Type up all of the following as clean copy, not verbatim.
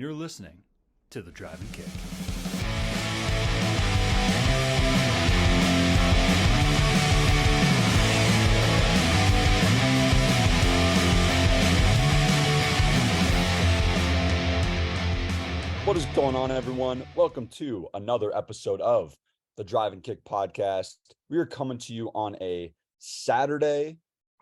You're listening to The Drive and Kick. What is going on, everyone? Welcome to another episode of the Drive and Kick podcast. We are coming to you on a Saturday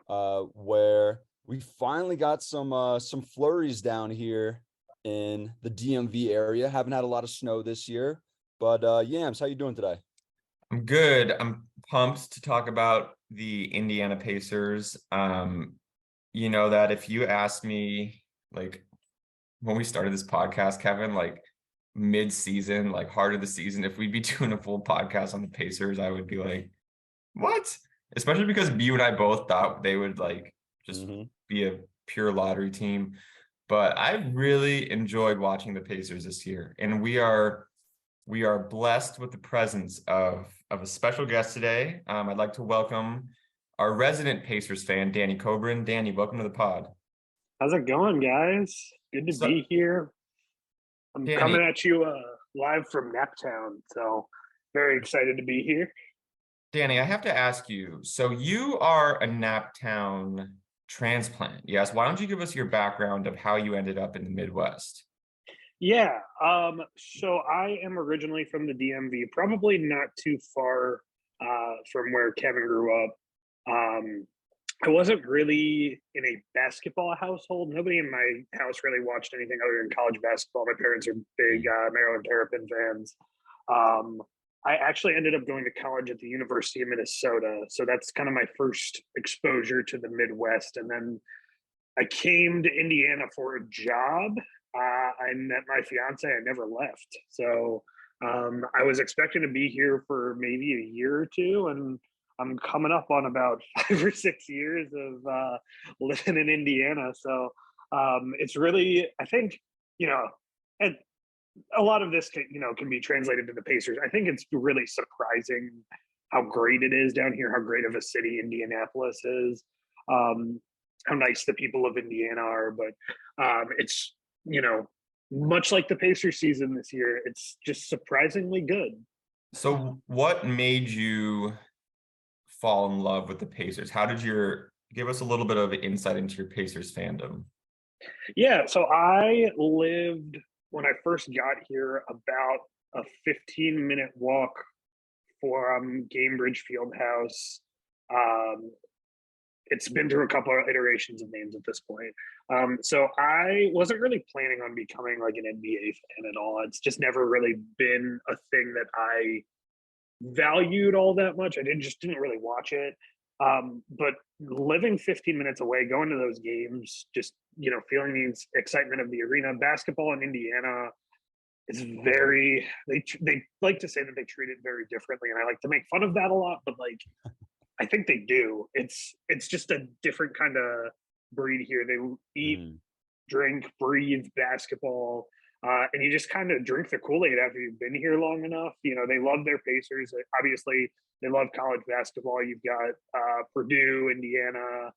where we finally got some flurries down here in the DMV area. Haven't had a lot of snow this year, but Yams, how you doing today? I'm good. I'm pumped to talk about the Indiana Pacers. You know that if you asked me, like, when we started this podcast, Kevin, like mid-season, like heart of the season, if we'd be doing a full podcast on the Pacers, I would be like, what? Especially because you and I both thought they would like just be a pure lottery team. But I really enjoyed watching the Pacers this year, and we are blessed with the presence of a special guest today. I'd like to welcome our resident Pacers fan, Danny Kobren. Danny, welcome to the pod. How's it going, guys? Good to be here. I'm coming at you live from Naptown, so very excited to be here. Danny, I have to ask you, so you are a Naptown transplant, yes? Why don't you give us your background of how you ended up in the Midwest? Yeah, so I am originally from the DMV, probably not too far from where Kevin grew up. I wasn't really in a basketball household. Nobody in my house really watched anything other than college basketball. My parents are big Maryland Terrapin fans. I actually ended up going to college at the University of Minnesota. So that's kind of my first exposure to the Midwest. And then I came to Indiana for a job. I met my fiance. I never left. So I was expecting to be here for maybe a year or two. And I'm coming up on about 5 or 6 years of living in Indiana. So it's really, I think, and a lot of this can be translated to the Pacers. I think it's really surprising how great it is down here, how great of a city Indianapolis is, how nice the people of Indiana are. But it's, much like the Pacers season this year, it's just surprisingly good. So what made you fall in love with the Pacers? How did give us a little bit of insight into your Pacers fandom? Yeah, so I lived, when I first got here, about a 15-minute walk from Gainbridge Fieldhouse. It's been through a couple of iterations of names at this point. So I wasn't really planning on becoming like an NBA fan at all. It's just never really been a thing that I valued all that much. I didn't really watch it. But living 15 minutes away, going to those games, just, feeling the excitement of the arena. Basketball in Indiana is very, they like to say that they treat it very differently. And I like to make fun of that a lot, but like, I think they do. It's just a different kind of breed here. They eat, drink, breathe basketball. And you just kind of drink the Kool-Aid after you've been here long enough. They love their Pacers. Obviously, they love college basketball. You've got Purdue, Indiana,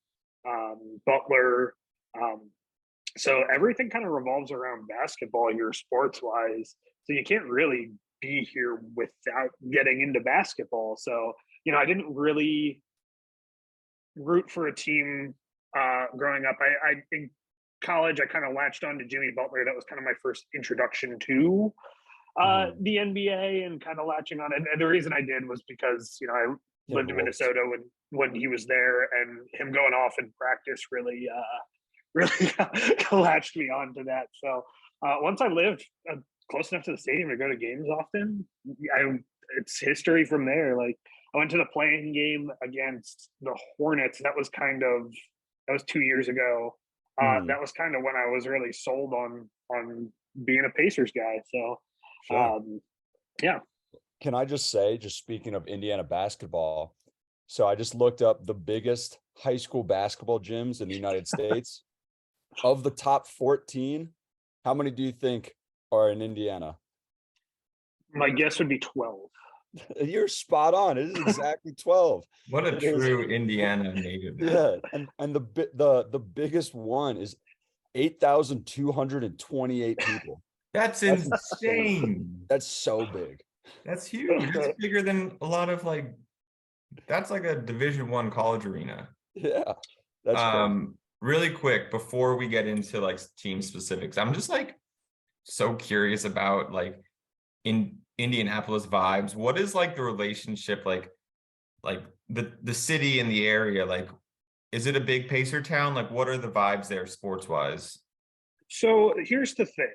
Butler. So everything kind of revolves around basketball here, sports-wise. So you can't really be here without getting into basketball. So, I didn't really root for a team growing up. I in college, I kind of latched on to Jimmy Butler. That was kind of my first introduction to the NBA and kind of latching on. And the reason I did was because, I lived in Minnesota when he was there, and him going off in practice really latched me on to that. So once I lived close enough to the stadium to go to games often, it's history from there. Like, I went to the playing game against the Hornets. That was 2 years ago. That was kind of when I was really sold on being a Pacers guy. So, yeah. Can I just say, just speaking of Indiana basketball, so I just looked up the biggest high school basketball gyms in the United States. Of the top 14, how many do you think are in Indiana? My guess would be 12. You're spot on. It is exactly 12. What a true Indiana native. Yeah, and the biggest one is 8,228 people. That's That's insane. That's so big. That's huge. That's bigger than a lot of like, that's like a Division I college arena. Yeah, that's crazy. Really quick before we get into like team specifics, I'm just like so curious about like in Indianapolis vibes. What is like the relationship like the city and the area? Like, is it a big Pacer town? Like, what are the vibes there sports wise? So here's the thing.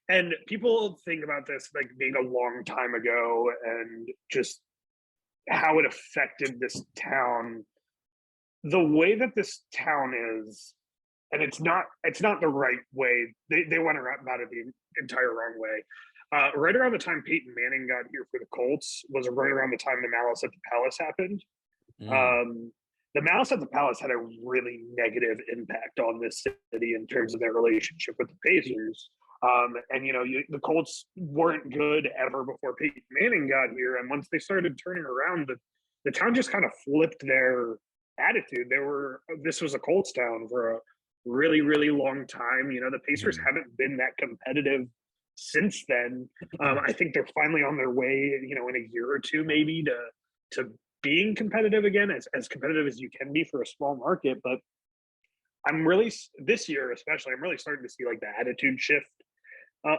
And people think about this like being a long time ago and just how it affected this town. The way that this town is, and it's not the right way. They went about it the entire wrong way. Right around the time Peyton Manning got here for the Colts was right around the time the Malice at the Palace happened. Mm. The Malice at the Palace had a really negative impact on this city in terms of their relationship with the Pacers. And the Colts weren't good ever before Peyton Manning got here, and once they started turning around, the town just kind of flipped their attitude. This was a Colts town for a really, really long time. The Pacers haven't been that competitive since then. I think they're finally on their way, in a year or two, maybe to being competitive again, as competitive as you can be for a small market. But this year, especially, I'm really starting to see like the attitude shift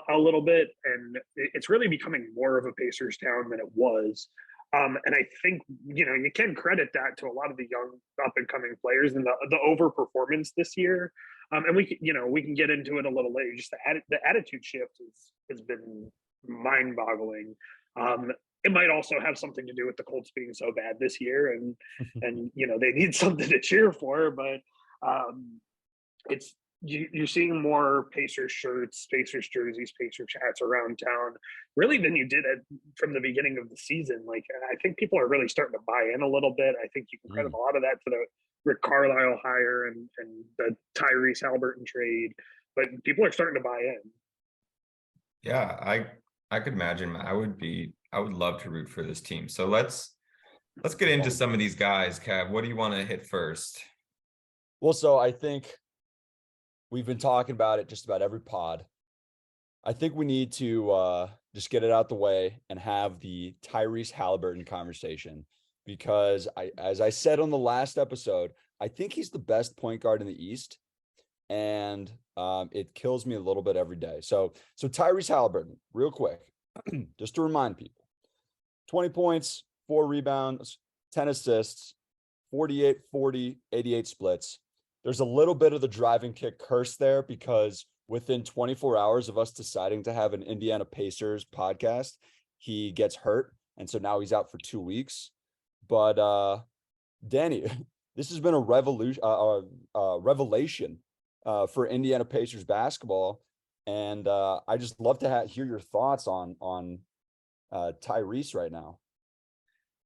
a little bit, and it's really becoming more of a Pacers town than it was. And I think you can credit that to a lot of the young up and coming players and the overperformance this year. And we can get into it a little later. Just the attitude shift has been mind boggling. It might also have something to do with the Colts being so bad this year, and they need something to cheer for. But it's you're seeing more Pacers shirts, Pacers jerseys, Pacers hats around town, really than you did from the beginning of the season. Like, I think people are really starting to buy in a little bit. I think you can credit a lot of that to the Rick Carlisle hire and the Tyrese Haliburton trade, but people are starting to buy in. Yeah, I could imagine. I would love to root for this team. So let's get into some of these guys. Cav, what do you want to hit first? Well, so I think we've been talking about it just about every pod. I think we need to just get it out the way and have the Tyrese Haliburton conversation, because as I said on the last episode, I think he's the best point guard in the East, and it kills me a little bit every day. So Tyrese Haliburton, real quick, just to remind people: 20 points, 4 rebounds, 10 assists, 48, 40, 88 splits. There's a little bit of the driving kick curse there, because within 24 hours of us deciding to have an Indiana Pacers podcast, he gets hurt. And so now he's out for 2 weeks. But Danny, this has been a revelation for Indiana Pacers basketball. And I just love to hear your thoughts on Tyrese right now.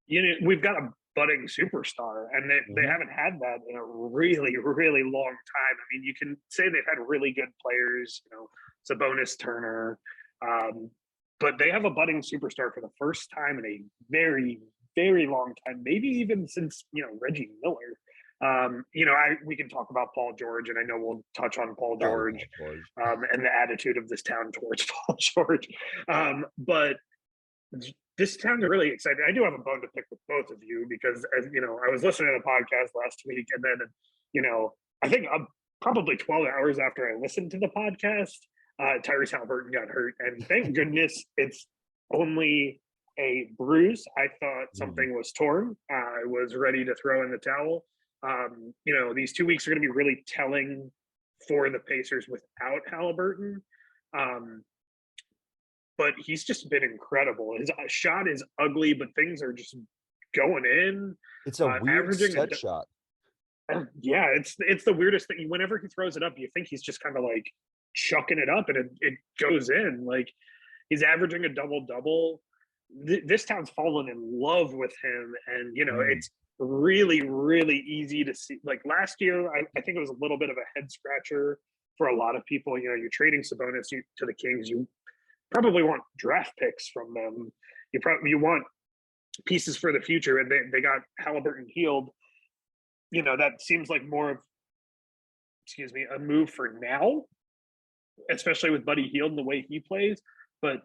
We've got a budding superstar, and they haven't had that in a really, really long time. I mean, you can say they've had really good players, Sabonis, Turner, but they have a budding superstar for the first time in a very, very long time, maybe even since Reggie Miller. We can talk about Paul George, and I know we'll touch on Paul George, and the attitude of this town towards Paul George, but this town's really excited. I do have a bone to pick with both of you, because I was listening to the podcast last week, and then I think probably 12 hours after I listened to the podcast, Tyrese Haliburton got hurt, and thank goodness it's only a bruise. I thought something was torn. I was ready to throw in the towel. These 2 weeks are going to be really telling for the Pacers without Haliburton. But he's just been incredible. His shot is ugly, but things are just going in. It's a weird set shot. Yeah, it's the weirdest thing. Whenever he throws it up, you think he's just kind of like chucking it up, and it goes in. Like, he's averaging a double-double. This town's fallen in love with him, and it's really, really easy to see. Like last year, I think it was a little bit of a head scratcher for a lot of people. You're trading Sabonis to the Kings. You probably want draft picks from them. You want pieces for the future, and they got Haliburton healed. That seems like more of, a move for now. especially with Buddy Hield and the way he plays. But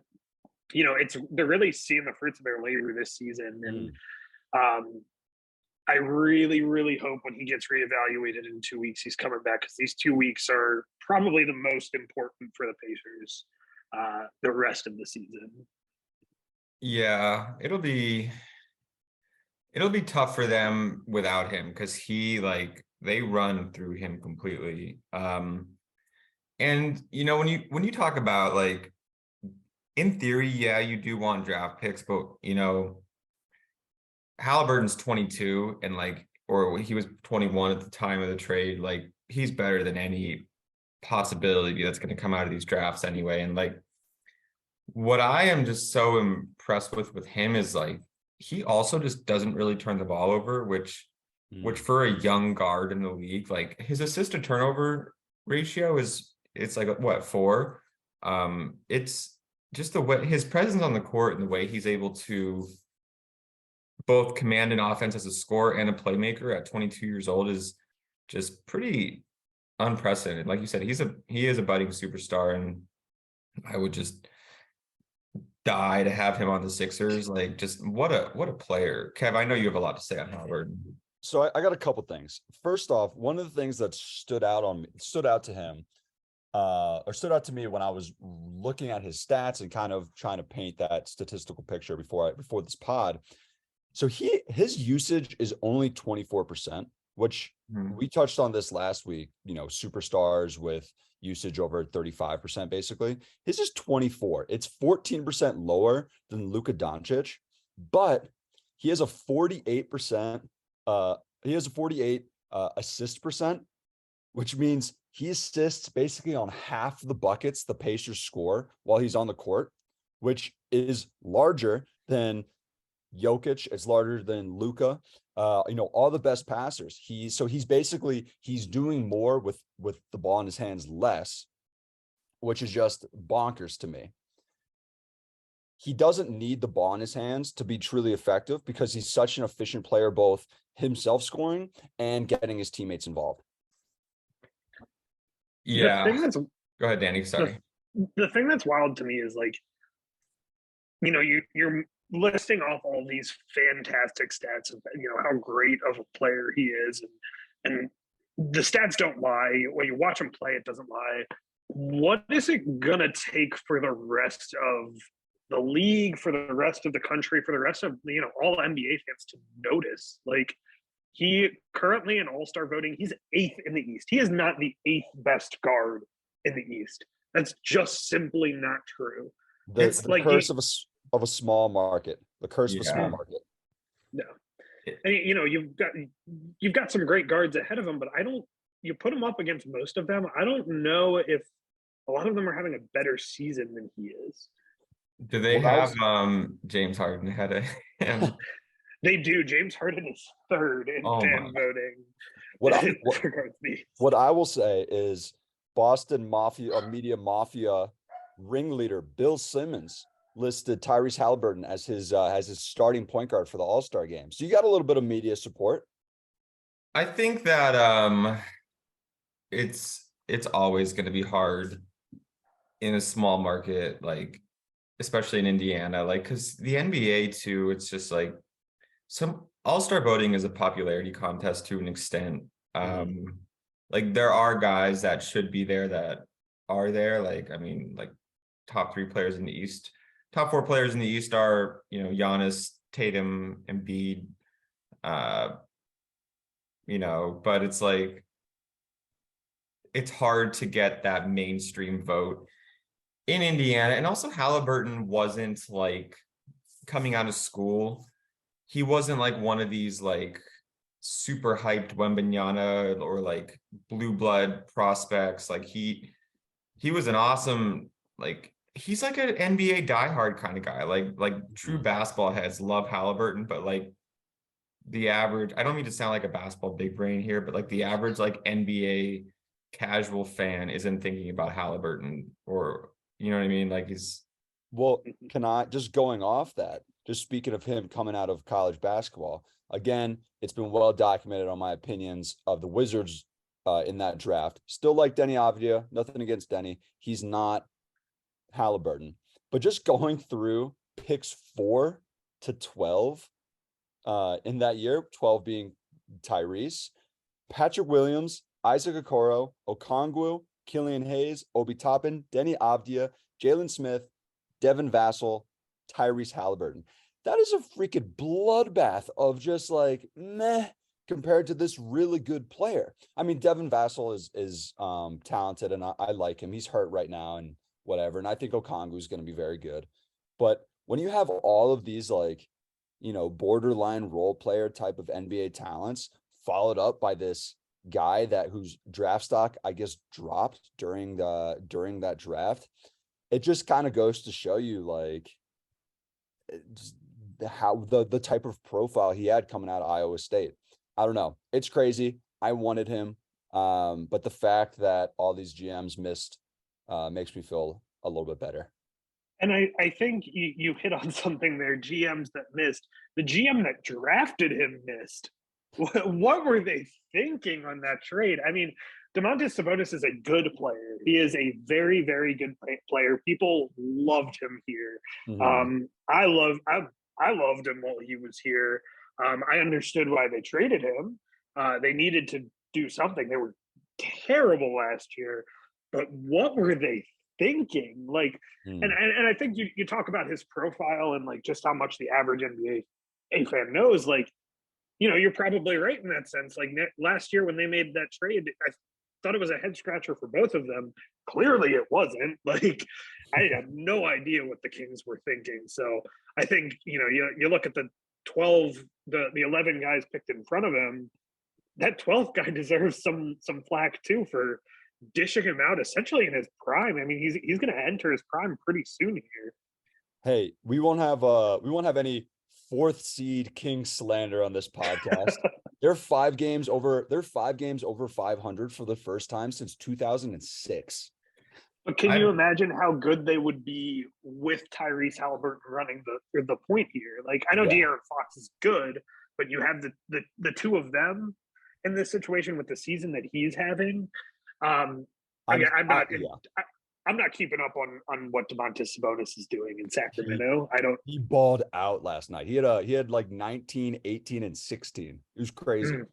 they're really seeing the fruits of their labor this season, and I really, really hope when he gets reevaluated in 2 weeks, he's coming back, because these 2 weeks are probably the most important for the Pacers the rest of the season. Yeah, it'll be tough for them without him, because they run through him completely. And when you talk about, like, in theory, yeah, you do want draft picks, but Haliburton's 22, and or he was 21 at the time of the trade. Like, he's better than any possibility that's going to come out of these drafts anyway. And what I am just so impressed with him is, he also just doesn't really turn the ball over, which for a young guard in the league, his assist to turnover ratio it's what, 4. It's just the way his presence on the court and the way he's able to both command an offense as a scorer and a playmaker at 22 years old is just pretty unprecedented. Like you said, he is a budding superstar, and I would just die to have him on the Sixers. Just what a player. Kev, I know you have a lot to say on Haliburton. So I got a couple things. First off, one of the things that stood out to me when I was looking at his stats and kind of trying to paint that statistical picture before this pod. So his usage is only 24%, which we touched on this last week, superstars with usage over 35%, basically. His is 24. It's 14% lower than Luka Doncic, but he has a 48%, assist percent, which means he assists basically on half the buckets the Pacers score while he's on the court, which is larger than Jokic. It's larger than Luka. All the best passers. He's doing more with the ball in his hands less, which is just bonkers to me. He doesn't need the ball in his hands to be truly effective, because he's such an efficient player, both himself scoring and getting his teammates involved. Yeah. Go ahead, Danny. Sorry. The thing that's wild to me is, you're listing off all these fantastic stats of how great of a player he is, and the stats don't lie. When you watch him play, it doesn't lie. What is it gonna take for the rest of the league, for the rest of the country, for the rest of all NBA fans to notice? He currently in All-Star voting, he's 8th in the East. He is not the 8th best guard in the East. That's just simply not true. The curse of a small market. The curse of a small market. No. And you've got some great guards ahead of him, but you put him up against most of them. I don't know if a lot of them are having a better season than he is. Do they have James Harden ahead of him? They do. James Harden is 3rd in fan voting. What I will say is Boston media mafia ringleader Bill Simmons listed Tyrese Haliburton as his starting point guard for the All-Star game. So you got a little bit of media support. I think that it's always going to be hard in a small market, especially in Indiana, because the NBA too, it's just some All-Star voting is a popularity contest to an extent. There are guys that should be there that are there. Top 3 players in the East. Top 4 players in the East are, Giannis, Tatum, Embiid, but it's it's hard to get that mainstream vote in Indiana. And also Haliburton wasn't coming out of school. He wasn't one of these super hyped Wembanyama or blue blood prospects. He was an awesome, he's an NBA diehard kind of guy. True basketball heads love Haliburton, but the average, I don't mean to sound like a basketball big brain here, but the average NBA casual fan isn't thinking about Haliburton, or you know what I mean? Can I just going off that, just speaking of him coming out of college basketball, again, it's been well documented on my opinions of the Wizards in that draft. Still like Denny Avdia, nothing against Denny. He's not Haliburton. But just going through picks 4 to 12 in that year, 12 being Tyrese, Patrick Williams, Isaac Okoro, Okongwu, Killian Hayes, Obi Toppin, Denny Avdia, Jalen Smith, Devin Vassell, Tyrese Haliburton. That is a freaking bloodbath of just like meh compared to this really good player. I mean, Devin Vassell is talented, and I like him. He's hurt right now and whatever. And I think Okongwu is going to be very good. But when you have all of these like, borderline role player type of NBA talents followed up by this guy whose draft stock, I guess, dropped during that draft, it just kind of goes to show you like how the type of profile he had coming out of Iowa State. I don't know. It's crazy. I wanted him. But the fact that all these GMs missed makes me feel a little bit better. And I think you hit on something there. GMs that missed. The GM that drafted him missed. What were they thinking on that trade? I mean, Domantas Sabonis is a good player. He is a very, very good player. People loved him here. Mm-hmm. I loved him while he was here. I understood why they traded him. They needed to do something. They were terrible last year, but what were they thinking? Like, and I think you talk about his profile and like just how much the average NBA fan knows. Like, you're probably right in that sense. Like last year when they made that trade, I thought it was a head scratcher for both of them. Clearly it wasn't. Like, I had no idea what the Kings were thinking. So I think, you look at the 11 guys picked in front of him, that 12th guy deserves some flack too for dishing him out essentially in his prime. I mean, he's going to enter his prime pretty soon here. Hey, we won't have any 4th seed King slander on this podcast. They're 5 games over 500 for the first time since 2006. But can you imagine how good they would be with Tyrese Haliburton running the point here? Like, I know De'Aaron Fox is good, but you have the two of them in this situation with the season that he's having. I'm not keeping up on what Domantas Sabonis is doing in Sacramento. He balled out last night. He had like 19, 18, and 16. It was crazy. It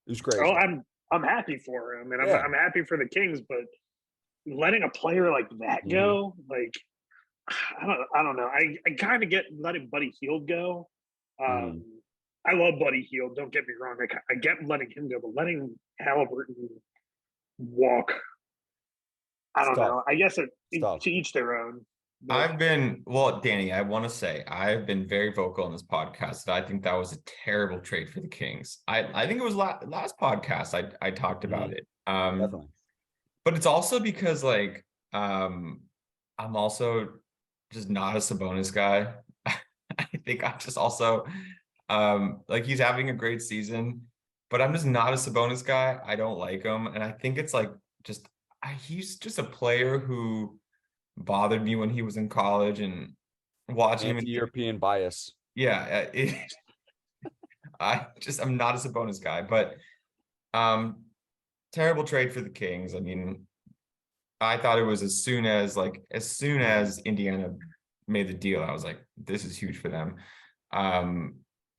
was crazy. Oh, I'm happy for him, and I'm happy for the Kings, but letting a player like that go, like, I don't know. I kind of get letting Buddy Hield go. I love Buddy Hield. Don't get me wrong. I get letting him go, but letting Haliburton walk, I don't know. I guess to each their own. But Danny, I want to say I've been very vocal on this podcast that I think that was a terrible trade for the Kings. I think it was last podcast I talked about it. Definitely. But it's also because like I'm also just not a Sabonis guy. I think I'm just also like he's having a great season, but I'm just not a Sabonis guy. I don't like him, and I think it's like he's just a player who bothered me when he was in college and watching him. European bias. Yeah, I'm not a Sabonis guy, but terrible trade for the Kings. I mean, I thought it was as soon as Indiana made the deal, I was like, this is huge for them.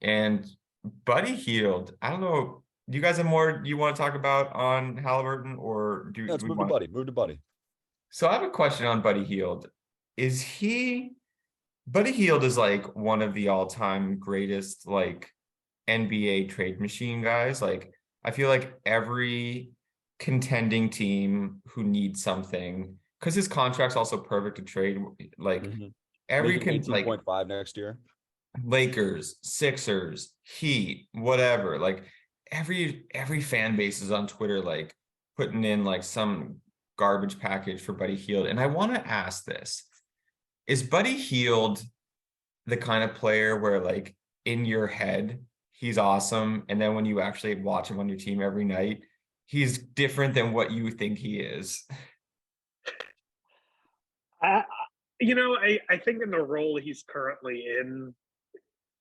And Buddy Hield, I don't know. Do you guys have more you want to talk about on Haliburton, or let's move to Buddy. So I have a question on Buddy Hield. Buddy Hield is like one of the all-time greatest like NBA trade machine guys. Like I feel like every contending team who needs something, because his contract's also perfect to trade. Like every 18.5 next year. Lakers, Sixers, Heat, whatever. Like every fan base is on Twitter like putting in like some garbage package for Buddy Hield. And I want to ask this. Is Buddy Hield the kind of player where like in your head he's awesome, and then when you actually watch him on your team every night, he's different than what you think he is? I think in the role he's currently in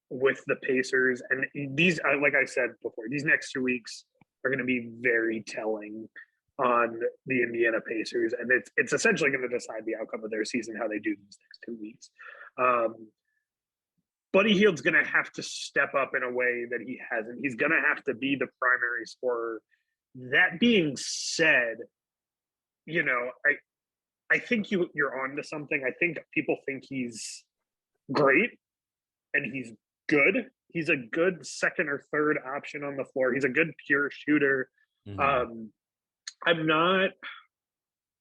with the Pacers, and these, like I said before, these next 2 weeks, are going to be very telling on the Indiana Pacers, and it's essentially going to decide the outcome of their season, how they do these next 2 weeks. Buddy Hield's going to have to step up in a way that he hasn't. He's going to have to be the primary scorer. That being said, I think you're on to something. I think people think he's great and he's good. He's a good second or third option on the floor. He's a good pure shooter. Mm-hmm. I'm not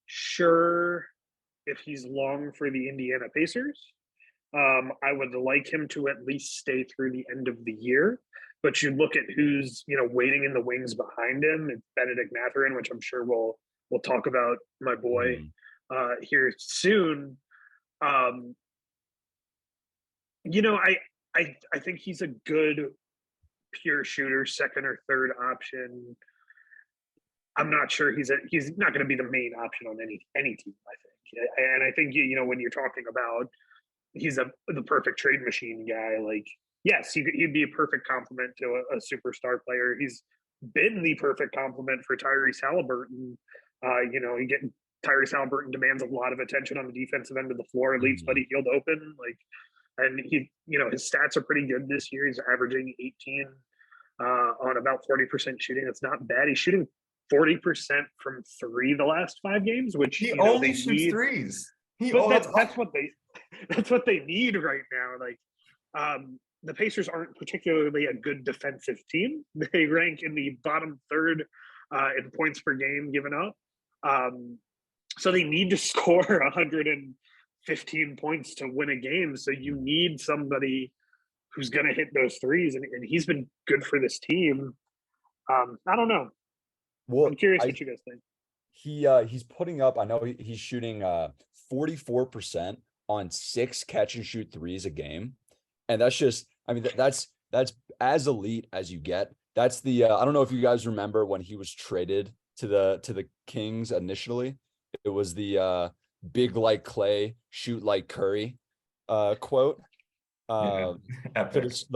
sure if he's long for the Indiana Pacers. I would like him to at least stay through the end of the year. But you look at who's waiting in the wings behind him. It's Benedict Mathurin, which I'm sure we'll talk about, my boy, here soon. I think he's a good pure shooter, second or third option. I'm not sure he's not going to be the main option on any team, I think. And I think when you're talking about he's the perfect trade machine guy, like, yes, he'd be a perfect complement to a superstar player. He's been the perfect complement for Tyrese Haliburton. You get Tyrese Haliburton demands a lot of attention on the defensive end of the floor, leaves Buddy Hield open, and he, his stats are pretty good this year. He's averaging 18 on about 40% shooting. That's not bad. He's shooting 40% from three the last 5 games, which he only shoots threes. That's what they need right now. Like, the Pacers aren't particularly a good defensive team. They rank in the bottom third in points per game given up. So they need to score 115 points to win a game. So you need somebody who's going to hit those threes, and he's been good for this team. I don't know. Well, I'm curious what you guys think. He's putting up, I know he's shooting 44% on 6 catch and shoot threes a game. And that's just, that's as elite as you get. That's the I don't know if you guys remember when he was traded to the Kings initially. It was the big like Clay, shoot like Curry quote. Like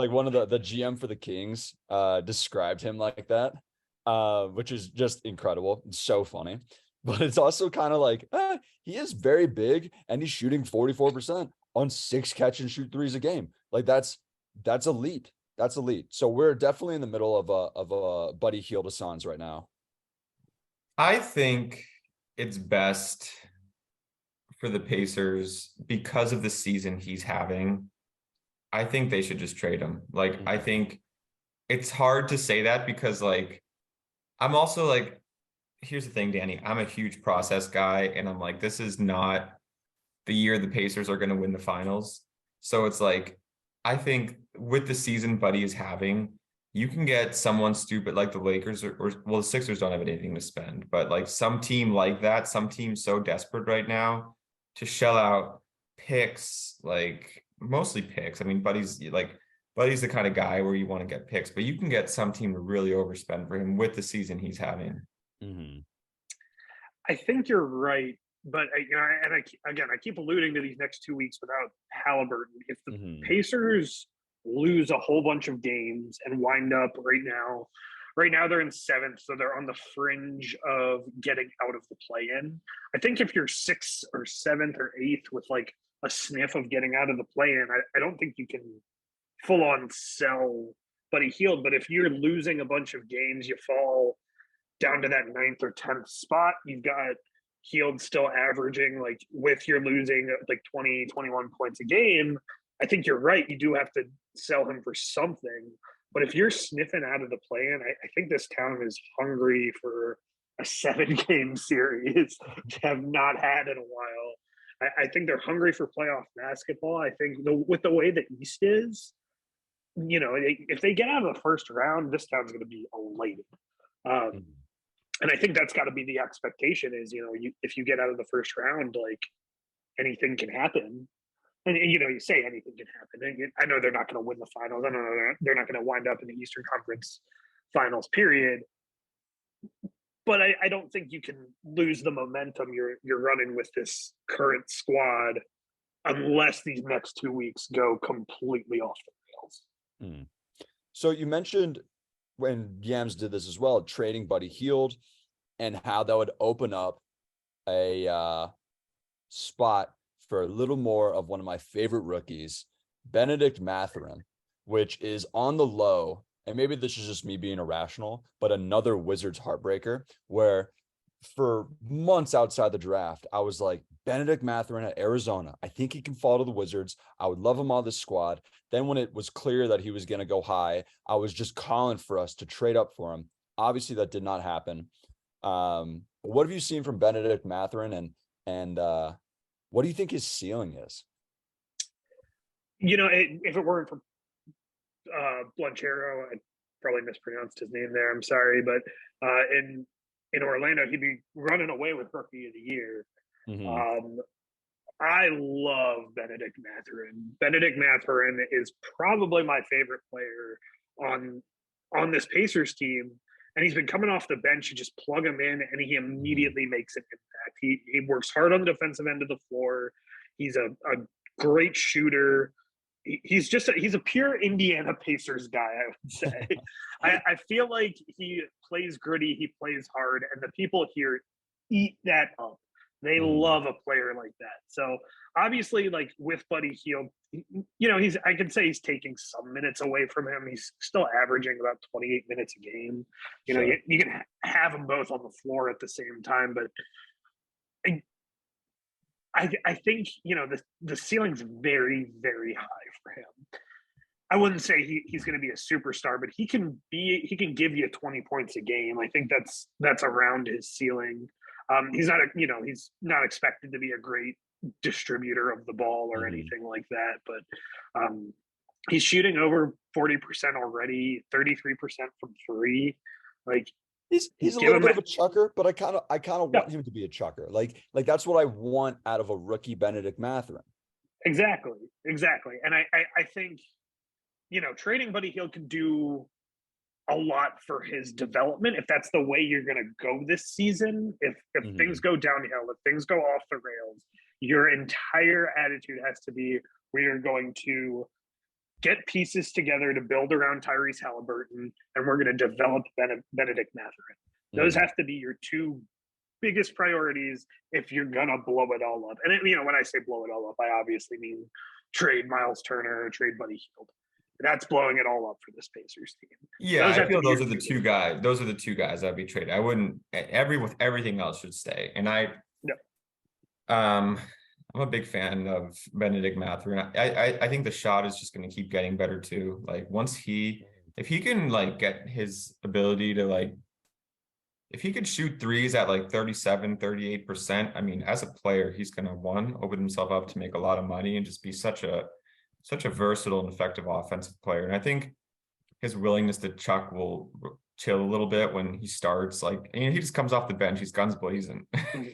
one of the GM for the Kings described him like that, which is just incredible. It's so funny. But it's also kind of like he is very big and he's shooting 44% on 6 catch and shoot threes a game. Like that's elite. That's elite. So we're definitely in the middle of a Buddy Hield assance right now. I think it's best for the Pacers because of the season he's having. I think they should just trade him. Like, I think it's hard to say that because, like, I'm also like, here's the thing, Danny. I'm a huge process guy, and I'm like, this is not the year the Pacers are going to win the finals. So it's like, I think with the season Buddy is having, you can get someone stupid like the Lakers or the Sixers don't have anything to spend, but like some team like that, some team so desperate right now to shell out picks, like mostly picks. Buddy's the kind of guy where you want to get picks, but you can get some team to really overspend for him with the season he's having. Mm-hmm. I think you're right, but I keep alluding to these next 2 weeks without Haliburton. If the Pacers lose a whole bunch of games and wind up right now they're in 7th, so they're on the fringe of getting out of the play-in. I think if you're 6th or 7th or 8th with like a sniff of getting out of the play-in, I don't think you can full on sell Buddy Hield. But if you're losing a bunch of games, you fall down to that 9th or 10th spot. You've got Hield still averaging, like, with you're losing like 20, 21 points a game. I think you're right. You do have to sell him for something. But if you're sniffing out of the play-in, I think this town is hungry for a 7-game series to have not had in a while. I think they're hungry for playoff basketball. I think with the way the East is, if they get out of the first round, this town's going to be elated. And I think that's got to be the expectation is, if you get out of the first round, like, anything can happen. And, you say anything can happen. I know they're not going to win the finals. I know they're not going to wind up in the Eastern Conference Finals, period. But I don't think you can lose the momentum you're running with this current squad unless these next 2 weeks go completely off the rails. So you mentioned when Yams did this as well, trading Buddy Hield, and how that would open up a spot for a little more of one of my favorite rookies, Benedict Mathurin, which is on the low. And maybe this is just me being irrational, but another Wizards heartbreaker where for months outside the draft, I was like, Benedict Mathurin at Arizona. I think he can fall to the Wizards. I would love him on this squad. Then when it was clear that he was going to go high, I was just calling for us to trade up for him. Obviously, that did not happen. What have you seen from Benedict Mathurin, and what do you think his ceiling is? If it weren't for Blanchero, I probably mispronounced his name there. I'm sorry, but in Orlando, he'd be running away with Rookie of the Year. Mm-hmm. I love Benedict Mathurin. Benedict Mathurin is probably my favorite player on this Pacers team. And he's been coming off the bench. You just plug him in, and he immediately makes an impact. He works hard on the defensive end of the floor. He's a great shooter. He's a pure Indiana Pacers guy, I would say. I feel like he plays gritty, he plays hard, and the people here eat that up. They love a player like that. So obviously, like with Buddy Hield, I can say he's taking some minutes away from him. He's still averaging about 28 minutes a game. Sure. You can have them both on the floor at the same time, but I think the ceiling's very, very high for him. I wouldn't say he's going to be a superstar, but he can give you 20 points a game. I think that's around his ceiling. He's not expected to be a great distributor of the ball or anything like that, but he's shooting over 40% already, 33% from three. Like he's a little bit of a chucker, but I kind of want him to be a chucker. Like that's what I want out of a rookie Benedict Mathurin. Exactly. And I think trading Buddy Hield can do a lot for his development if that's the way you're going to go this season. If things go downhill, if things go off the rails, your entire attitude has to be, we are going to get pieces together to build around Tyrese Haliburton, and we're going to develop Benedict Mathurin. Those have to be your two biggest priorities if you're going to blow it all up. And when I say blow it all up, I obviously mean trade Miles Turner, trade Buddy Hield. That's blowing it all up for this Pacers team. Yeah, I feel those are the two guys. Those are the two guys I'd be traded. I wouldn't with everything else should stay. And I'm a big fan of Benedict Mathurin. I think the shot is just going to keep getting better too. Like if he can like get his ability to if he could shoot threes at like 37, 38%, I mean, as a player, he's going to open himself up to make a lot of money and just be such a versatile and effective offensive player. And I think his willingness to chuck will chill a little bit when he starts. He just comes off the bench. He's guns blazing. I'm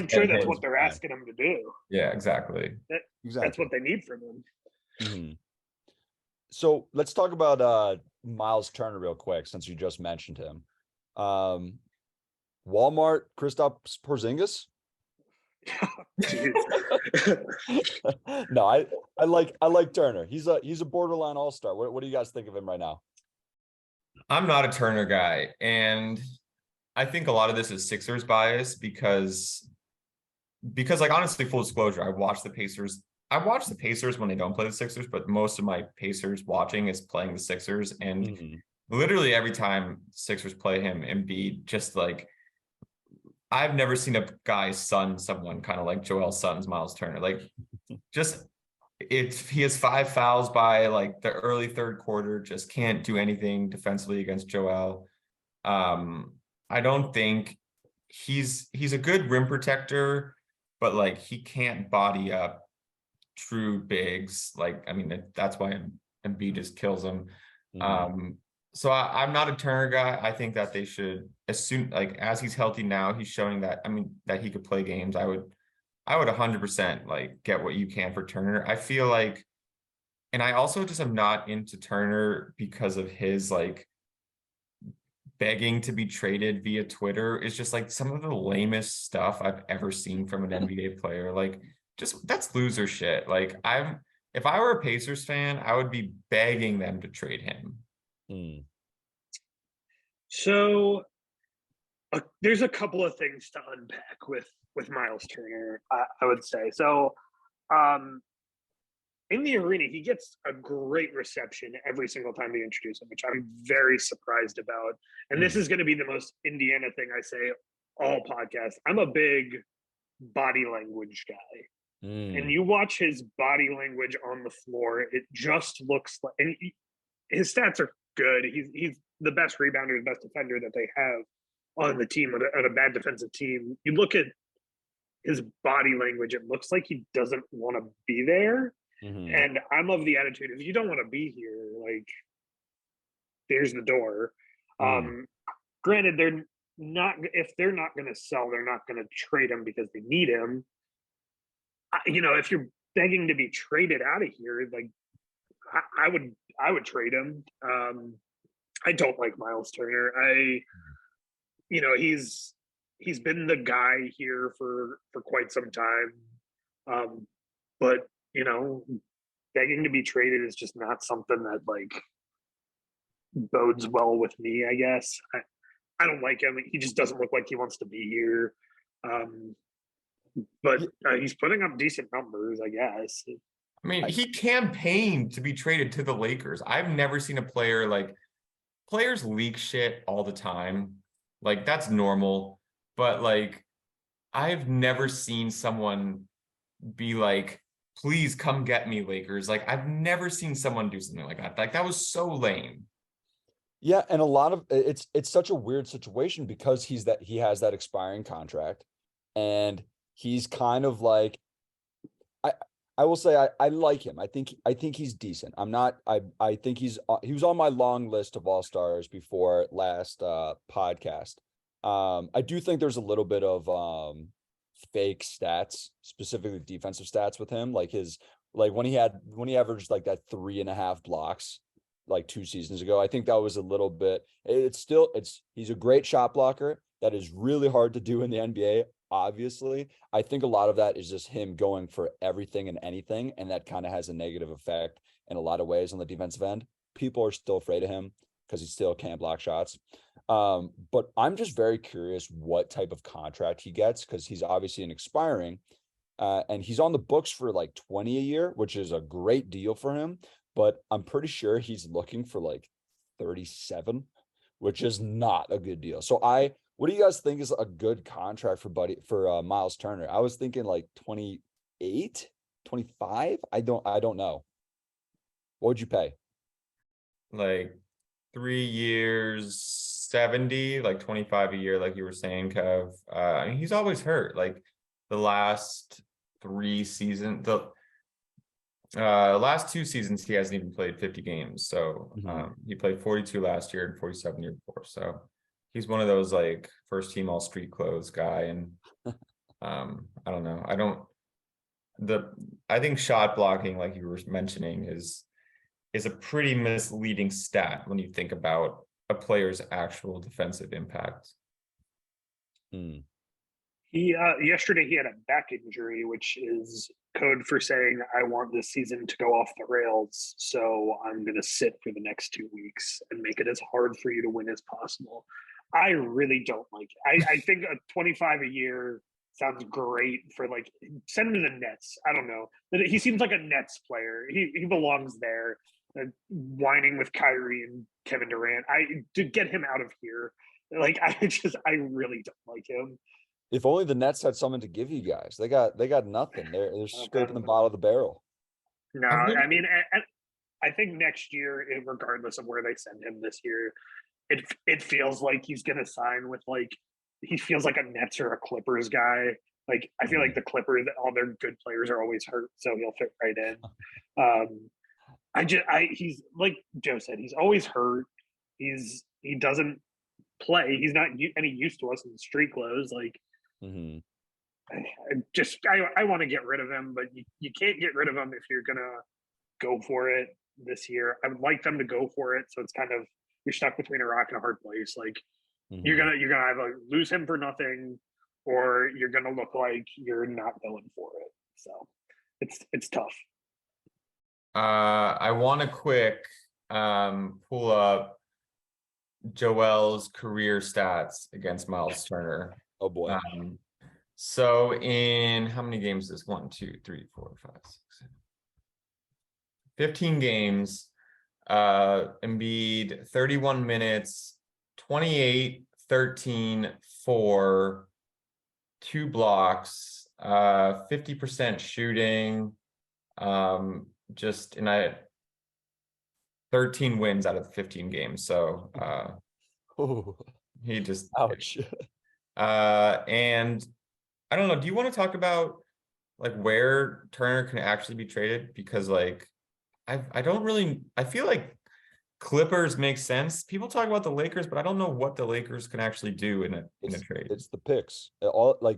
sure that's what they're asking him to do. Yeah, exactly. That's what they need from him. Mm-hmm. So let's talk about Miles Turner real quick, since you just mentioned him. Walmart, Kristaps Porzingis. No, I like Turner. He's a borderline all-star. What do you guys think of him right now? I'm not a Turner guy, and I think a lot of this is Sixers bias because honestly, full disclosure, I watch the Pacers when they don't play the Sixers, but most of my Pacers watching is playing the Sixers, and literally every time Sixers play him, Embiid just I've never seen a guy sun someone kind of like Joel suns Miles Turner. He has 5 fouls by the early third quarter, just can't do anything defensively against Joel. I don't think he's a good rim protector, but he can't body up true bigs. That's why Embiid just kills him. So I'm not a Turner guy. I think that they should, as he's healthy now, he's showing that, that he could play games. I would 100% get what you can for Turner. I feel and I also just am not into Turner because of his begging to be traded via Twitter. Is just some of the lamest stuff I've ever seen from an NBA player. That's loser shit. If I were a Pacers fan, I would be begging them to trade him. Mm. So there's a couple of things to unpack with Miles Turner, I would say. So um, in the arena, he gets a great reception every single time they introduce him, which I'm very surprised about. And this is going to be the most Indiana thing I say all podcast. I'm a big body language guy. And you watch his body language on the floor, it just looks like, and his stats are good. He's the best rebounder, the best defender that they have on the team, on a bad defensive team. You look at his body language, it looks like he doesn't want to be there. Mm-hmm. And I'm of the attitude, if you don't want to be here, like, there's the door. Granted, they're not, if they're not going to sell, they're not going to trade him because they need him. You know, if you're begging to be traded out of here, like, I would trade him. I don't like Miles Turner. You know, he's been the guy here for quite some time. But, you know, begging to be traded is just not something that, like, bodes well with me, I guess. I don't like him. He just doesn't look like he wants to be here. But he's putting up decent numbers, I guess. I mean, he campaigned to be traded to the Lakers. I've never seen a player like, players leak shit all the time. Like, that's normal. But, like, I've never seen someone be like, please come get me, Lakers. Like, I've never seen someone do something like that. Like, that was so lame. Yeah, and a lot of it's such a weird situation because he has that expiring contract, and he's kind of like, I will say I like him. I think he's decent. I think he was on my long list of all-stars before last podcast. I do think there's a little bit of fake stats, specifically defensive stats with him. Like when he averaged like that 3.5 blocks like 2 seasons ago. I think that was a little bit, he's a great shot blocker. That is really hard to do in the NBA. Obviously, I think a lot of that is just him going for everything and anything, and that kind of has a negative effect in a lot of ways on the defensive end. People are still afraid of him because he still can't block shots. But I'm just very curious what type of contract he gets, because he's obviously an expiring, and he's on the books for like 20 a year, which is a great deal for him. But I'm pretty sure he's looking for like 37, which is not a good deal. So what do you guys think is a good contract for Miles Turner? I was thinking like 28, 25. I don't know. What would you pay? Like 3 years, 70, like 25 a year, like you were saying, Kev. I mean, he's always hurt. Like the last 3 seasons, the last 2 seasons, he hasn't even played 50 games. So he played 42 last year and 47 year before. So he's one of those like first team all street clothes guy. And I don't know. I think shot blocking, like you were mentioning, is a pretty misleading stat when you think about a player's actual defensive impact. Yesterday he had a back injury, which is code for saying, I want this season to go off the rails, so I'm going to sit for the next 2 weeks and make it as hard for you to win as possible. I really don't like it. I think a 25 a year sounds great for, like, send him to the Nets. I don't know. He seems like a Nets player. He belongs there, whining with Kyrie and Kevin Durant. To get him out of here. Like, I really don't like him. If only the Nets had something to give you guys. They got nothing. They're scraping the bottom of the barrel. No, I mean, I think next year, regardless of where they send him this year, it feels like he's going to sign with, like, he feels like a Nets or a Clippers guy. Like, I feel like the Clippers, all their good players are always hurt, so he'll fit right in. He's like Joe said, he's always hurt. He doesn't play. He's not any use to us in street clothes. Like, I want to get rid of him, but you can't get rid of him if you're gonna go for it this year. I would like them to go for it, so it's kind of, you're stuck between a rock and a hard place. Like, you're gonna either lose him for nothing, or you're gonna look like you're not going for it. So it's tough. I want to quick pull up Joel's career stats against Miles Turner. Oh boy. So in how many games is this? 1, 2, 3, 4, 5, 6, 7. 15 games. Embiid 31 minutes, 28, 13, 4, 2 blocks, 50% shooting. Just and I 13 wins out of the 15 games. So Oh, he just ouch. And I don't know, do you want to talk about like where Turner can actually be traded? Because like I don't really, I feel like Clippers make sense. People talk about the Lakers, but I don't know what the Lakers can actually do in a trade. It's the picks. All like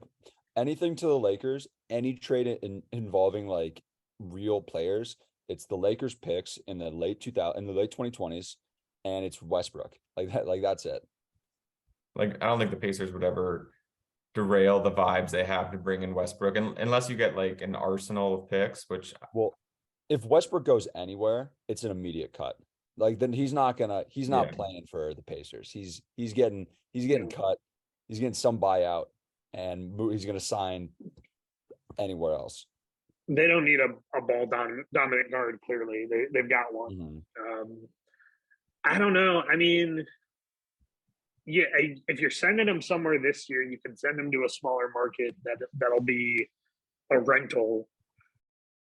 anything to the Lakers, any trade involving like real players, it's the Lakers picks in the late 2020s, and it's Westbrook. Like that, like that's it. Like I don't think the Pacers would ever derail the vibes they have to bring in Westbrook, unless you get like an arsenal of picks, which Well, if Westbrook goes anywhere, it's an immediate cut. Like then he's not Yeah. playing for the Pacers. He's getting Yeah. cut. He's getting some buyout, and he's gonna sign anywhere else. They don't need a ball dominant guard. Clearly, they've got one. Mhm. I don't know. I mean, yeah, if you're sending him somewhere this year, you can send him to a smaller market that'll be a rental.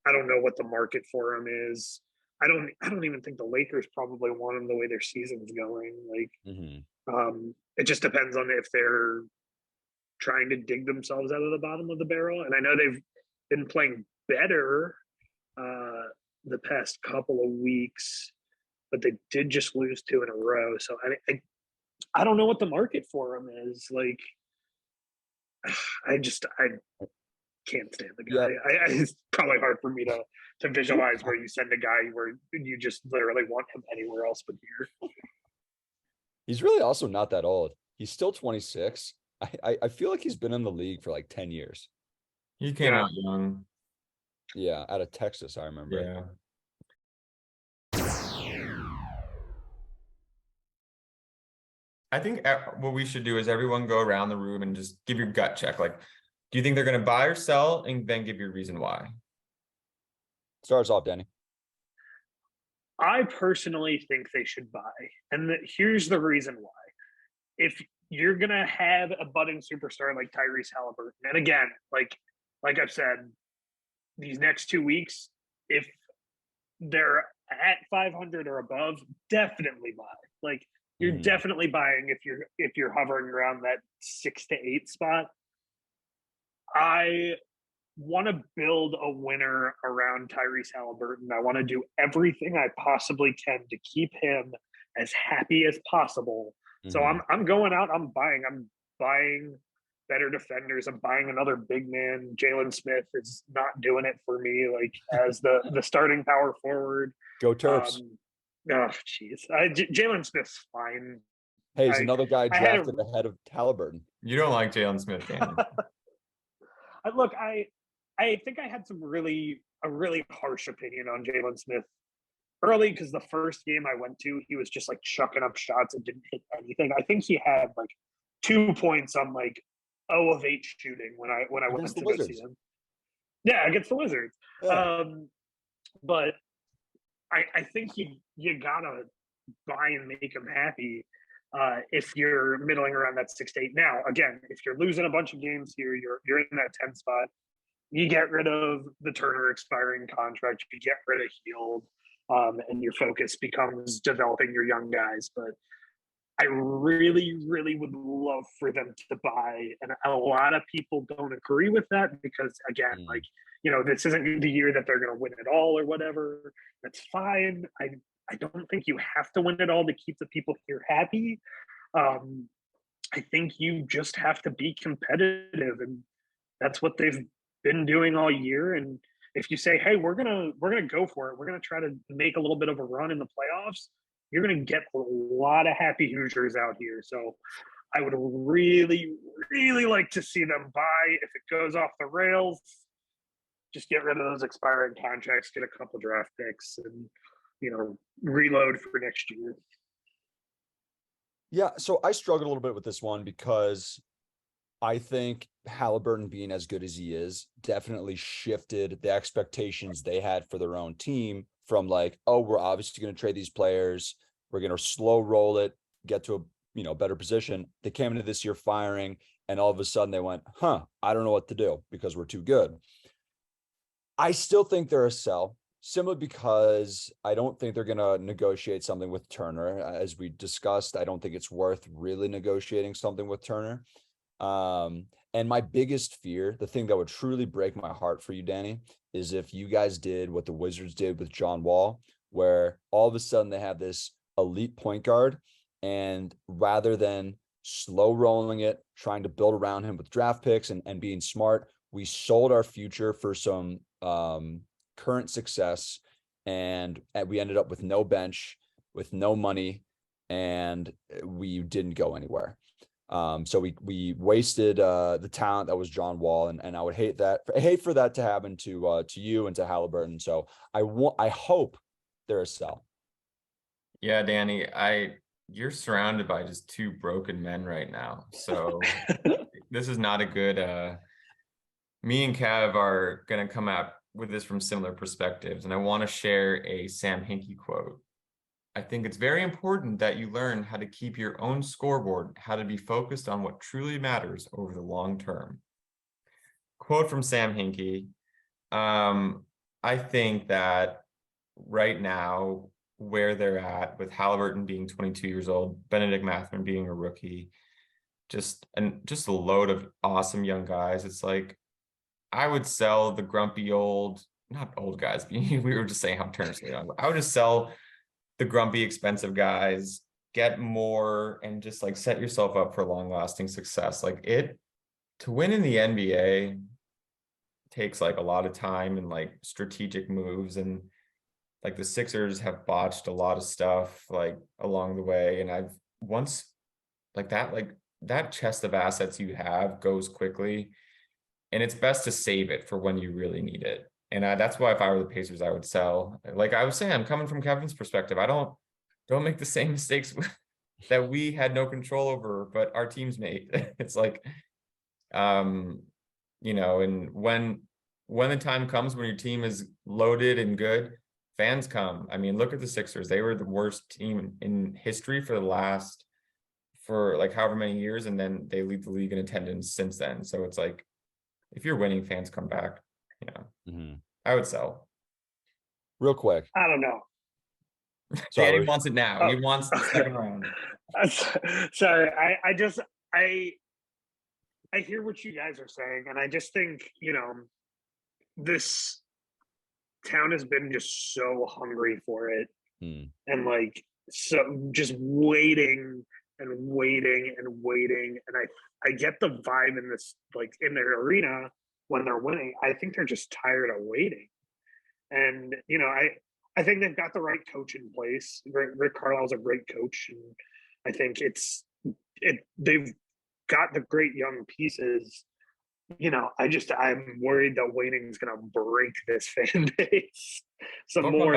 I don't know what the market for him is. I don't even think the Lakers probably want him the way their season's going. Like, it just depends on if they're trying to dig themselves out of the bottom of the barrel. And I know they've been playing better the past couple of weeks, but they did just lose 2 in a row. So I don't know what the market for him is. Like, I can't stand the guy. Yeah. It's probably hard for me to visualize where you send a guy where you just literally want him anywhere else but here. He's really also not that old. He's still 26. I feel like he's been in the league for like 10 years. he came out young. Yeah, out of Texas, I remember. Yeah. I think what we should do is everyone go around the room and just give your gut check. Like, do you think they're going to buy or sell, and then give your reason why? Starts off, Danny. I personally think they should buy. And here's the reason why. If you're going to have a budding superstar like Tyrese Haliburton, and again, like I've said, these next 2 weeks, if they're at 500 or above, definitely buy. Like, you're definitely buying if you're hovering around that 6 to 8 spot. I want to build a winner around Tyrese Haliburton. I want to do everything I possibly can to keep him as happy as possible. So I'm going out. I'm buying better defenders. I'm buying another big man. Jalen Smith is not doing it for me. Like as the starting power forward. Go Terps. Oh, jeez. Jalen Smith's fine. Hey, he's another guy drafted ahead of Haliburton. You don't like Jalen Smith, Danny. Look, I think I had a really harsh opinion on Jalen Smith early because the first game I went to, he was just like chucking up shots and didn't hit anything. I think he had like 2 points on like 0 of 8 shooting when I went to go see him. Yeah, against the Wizards. Yeah. But I think you gotta buy and make him happy if you're middling around that 6 to 8. Now, again, if you're losing a bunch of games here, you're in that 10 spot. You get rid of the Turner expiring contract. You get rid of Hield, and your focus becomes developing your young guys. But I really, really would love for them to buy, and a lot of people don't agree with that because, again, like, you know, this isn't the year that they're going to win it all or whatever. That's fine. I don't think you have to win it all to keep the people here happy. I think you just have to be competitive, and that's what they've been doing all year. And if you say, hey, we're gonna go for it, we're gonna try to make a little bit of a run in the playoffs, you're gonna get a lot of happy Hoosiers out here. So I would really, really like to see them buy. If it goes off the rails, just get rid of those expiring contracts, get a couple draft picks, and, you know, reload for next year. Yeah, so I struggled a little bit with this one because I think Halliburton being as good as he is definitely shifted the expectations they had for their own team from like, oh, we're obviously going to trade these players, we're going to slow roll it, get to a better position. They came into this year firing, and all of a sudden they went, I don't know what to do because we're too good. I still think they're a sell, simply because I don't think they're going to negotiate something with Turner. As we discussed, I don't think it's worth really negotiating something with Turner. And my biggest fear, the thing that would truly break my heart for you, Danny, is if you guys did what the Wizards did with John Wall, where all of a sudden they have this elite point guard, and rather than slow rolling it, trying to build around him with draft picks and being smart, we sold our future for some current success, and we ended up with no bench, with no money, and we didn't go anywhere. So we wasted the talent that was John Wall, and I would hate for that to happen to you and to Haliburton. So I hope they're a sell. Yeah, Danny, you're surrounded by just two broken men right now. So this is not a good me and Kev are gonna come out with this from similar perspectives, and I want to share a Sam Hinkie quote. I think it's very important that you learn how to keep your own scoreboard, how to be focused on what truly matters over the long term. Quote from Sam Hinkie. I think that right now, where they're at with Haliburton being 22 years old, Benedict Mathurin being a rookie, just a load of awesome young guys. It's like, I would sell the grumpy not old guys. We were just saying how Turner's so young. I would just sell the grumpy, expensive guys, get more, and just like set yourself up for long-lasting success. Like, to win in the NBA takes like a lot of time and like strategic moves, and like the Sixers have botched a lot of stuff like along the way. And I've once like that chest of assets you have goes quickly, and it's best to save it for when you really need it. And that's why if I were the Pacers, I would sell. Like I was saying, I'm coming from Kevin's perspective. I don't make the same mistakes that we had no control over, but our teams made. It's like, and when the time comes when your team is loaded and good, fans come. I mean, look at the Sixers. They were the worst team in history for like however many years, and then they lead the league in attendance since then. So it's like, if you're winning, fans come back. I would sell. Real quick. I don't know. Danny wants it now. He wants the second round. Sorry, I hear what you guys are saying, and I just think, this town has been just so hungry for it, and like, so just waiting and waiting and waiting, and I get the vibe in this, like in their arena when they're winning. I think they're just tired of waiting, and I think they've got the right coach in place. Rick Carlisle's a great coach, and I think they've got the great young pieces. I'm worried that waiting is going to break this fan base some more.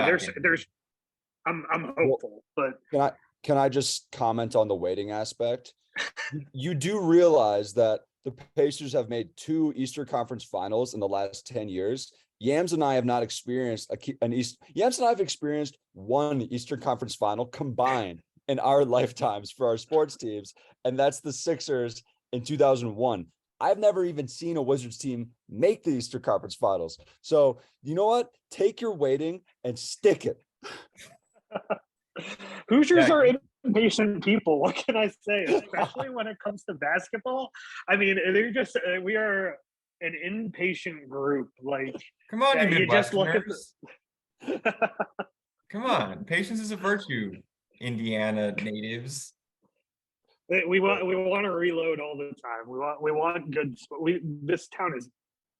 I'm hopeful, but can I just comment on the waiting aspect? You do realize that the Pacers have made 2 Eastern Conference Finals in the last 10 years. Yams and I have not experienced Yams and I have experienced 1 Eastern Conference Final combined in our lifetimes for our sports teams, and that's the Sixers in 2001. I've never even seen a Wizards team make the Eastern Conference Finals. So you know what? Take your waiting and stick it. Hoosiers are impatient people. What can I say? Especially when it comes to basketball. I mean, we are an impatient group. Like, come on, you just look at Come on, patience is a virtue, Indiana natives. We want to reload all the time. We want good. This town is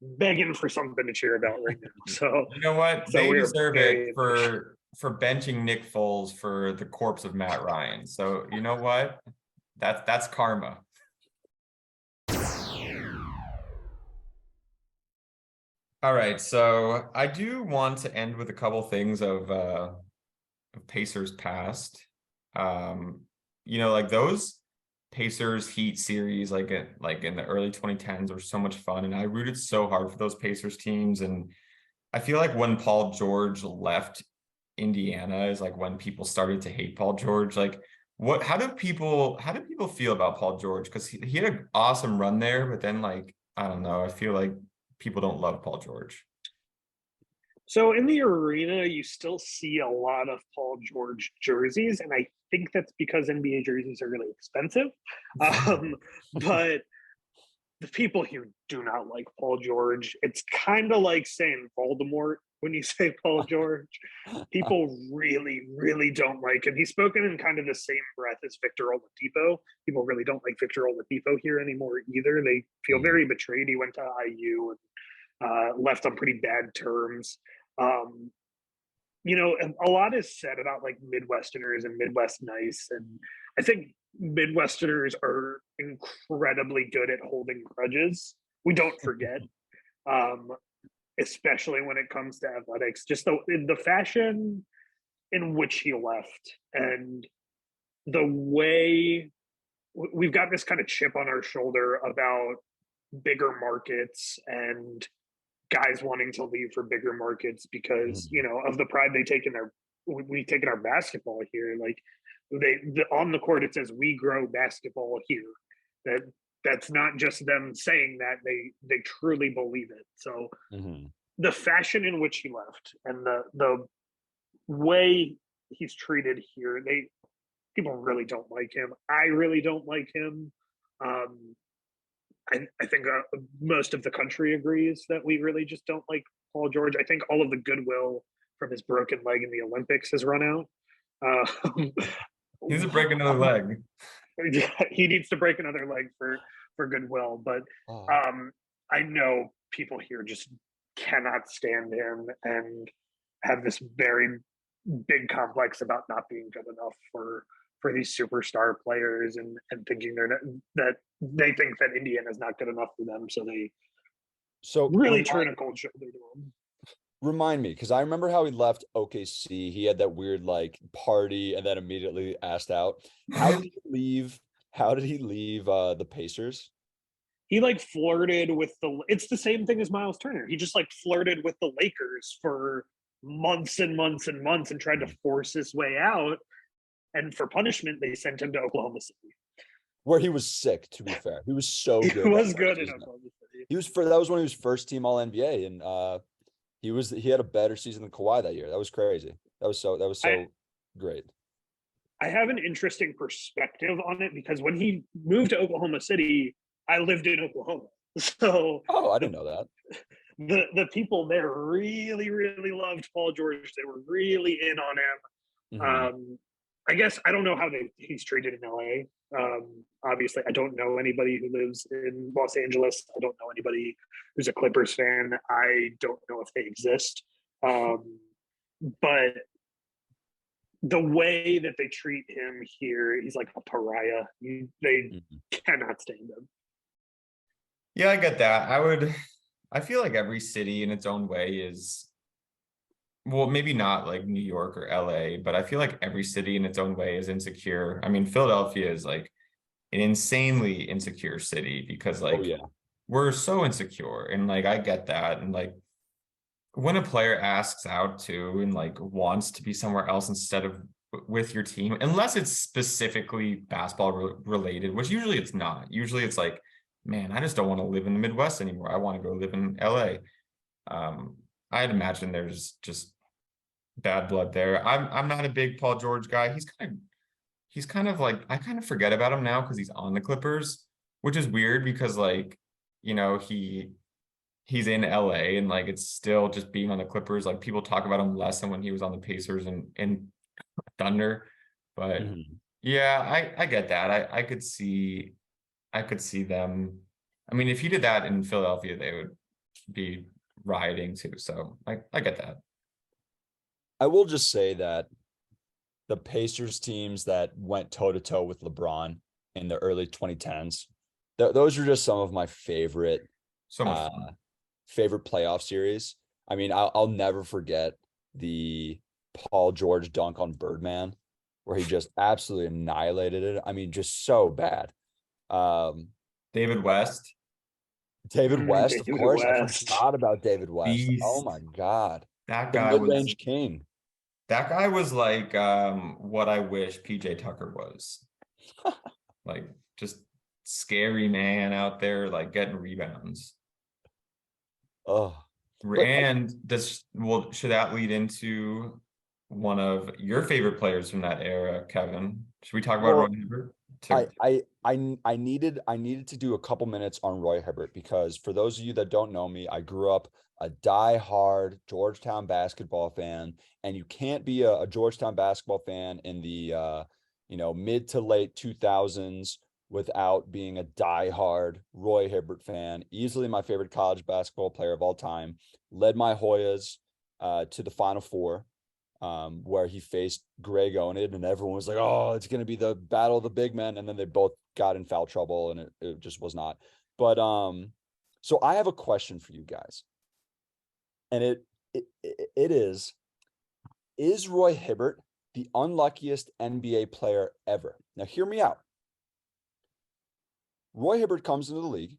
begging for something to cheer about right now. So you know what? They deserve it for benching Nick Foles for the corpse of Matt Ryan. So you know what? That's karma. All right, so I do want to end with a couple things of Pacers past. like those Pacers Heat series, like in the early 2010s, were so much fun, and I rooted so hard for those Pacers teams. And I feel like when Paul George left Indiana is like when people started to hate Paul George. Like, how do people feel about Paul George? Because he had an awesome run there, but then like I don't know, I feel like people don't love Paul George. So in the arena, you still see a lot of Paul George jerseys, and I think that's because NBA jerseys are really expensive. But the people here do not like Paul George. It's kind of like saying Voldemort when you say Paul George. People really, really don't like him. He's spoken in kind of the same breath as Victor Oladipo. People really don't like Victor Oladipo here anymore either. They feel very betrayed. He went to IU and left on pretty bad terms. A lot is said about like Midwesterners and Midwest nice, and I think Midwesterners are incredibly good at holding grudges. We don't forget, especially when it comes to athletics. Just the fashion in which he left, and the way we've got this kind of chip on our shoulder about bigger markets and guys wanting to leave for bigger markets because of the pride we take in our basketball here. Like on the court it says we grow basketball here. That's not just them saying that, they truly believe it. So the fashion in which he left and the way he's treated here, people really don't like him. I really don't like him. I think most of the country agrees that we really just don't like Paul George. I think all of the goodwill from his broken leg in the Olympics has run out. He needs to break another leg. Yeah, he needs to break another leg for goodwill. But I know people here just cannot stand him and have this very big complex about not being good enough for these superstar players and thinking that they think that Indiana's not good enough for them. So they really turn a cold shoulder to him. Remind me, because I remember how he left OKC. He had that weird like party and then immediately asked out. How did he leave the Pacers? He like flirted with it's the same thing as Miles Turner. He just like flirted with the Lakers for months and months and months and tried to force his way out. And for punishment, they sent him to Oklahoma City, where he was sick. To be fair, he was so good. He was good in Oklahoma City. That was when he was first team All NBA, and he had a better season than Kawhi that year. That was crazy. That was so great. I have an interesting perspective on it because when he moved to Oklahoma City, I lived in Oklahoma, so I didn't know that. The people there really, really loved Paul George. They were really in on him. I guess I don't know how he's treated in LA. Obviously, I don't know anybody who lives in Los Angeles. I don't know anybody who's a Clippers fan. I don't know if they exist. But the way that they treat him here, he's like a pariah. They cannot stand him. Yeah, I get that. I feel like every city in its own way is, well, maybe not like New York or LA, but I feel like every city in its own way is insecure. I mean, Philadelphia is like an insanely insecure city because like we're so insecure, and like I get that. And like when a player asks out to and like wants to be somewhere else instead of with your team, unless it's specifically basketball related, which usually it's not. Usually it's like, man, I just don't want to live in the Midwest anymore. I want to go live in LA. I'd imagine there's just bad blood there. I'm not a big Paul George guy. He's kind of like, I kind of forget about him now because he's on the Clippers, which is weird because like, he's in LA and like it's still just being on the Clippers. Like people talk about him less than when he was on the Pacers and Thunder. But yeah, I get that. I could see them. I mean, if he did that in Philadelphia, they would be rioting too. So I get that. I will just say that the Pacers teams that went toe-to-toe with LeBron in the early 2010s, those are just some of my favorite playoff series. I mean, I'll never forget the Paul George dunk on Birdman where he just absolutely annihilated it. I mean, just so bad. David West, David West, of David course. West. I forgot about David West. Oh beast. my God. That The guy was mid-range king. that guy was like what I wish PJ Tucker was. Like just scary man out there, like getting rebounds. Oh, but And should that lead into one of your favorite players from that era, Kevin? Should we talk about well, Roy Hibbert? I needed to do a couple minutes on Roy Hibbert because for those of you that don't know me, I grew up a die-hard Georgetown basketball fan, and you can't be a Georgetown basketball fan in the mid to late 2000s without being a die-hard Roy Hibbert fan. Easily my favorite college basketball player of all time. Led my Hoyas to the Final Four. Where he faced Greg Oden, and everyone was like, "Oh, it's going to be the battle of the big men," and then they both got in foul trouble, and it just was not. But so I have a question for you guys, and it is Roy Hibbert the unluckiest NBA player ever? Now, hear me out. Roy Hibbert comes into the league.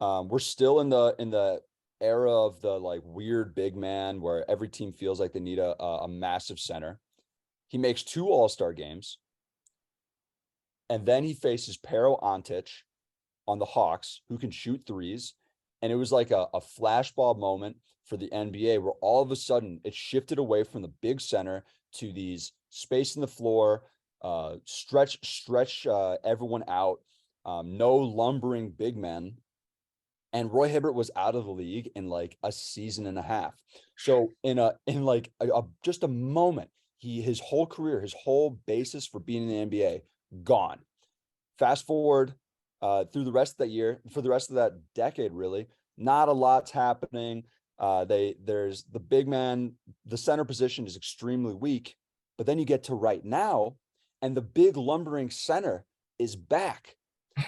We're still in the era of the like weird big man where every team feels like they need a massive center. He makes 2 All-Star games, and then he faces Pero Antic on the Hawks, who can shoot threes. And it was like a flashball moment for the NBA where all of a sudden it shifted away from the big center to these space in the floor, stretch everyone out, no lumbering big men. And Roy Hibbert was out of the league in like a season and a half. So in just a moment, his whole career, his whole basis for being in the NBA gone. Fast forward through the rest of that year, for the rest of that decade, really, not a lot's happening. There's the big man, the center position is extremely weak, but then you get to right now, and the big lumbering center is back.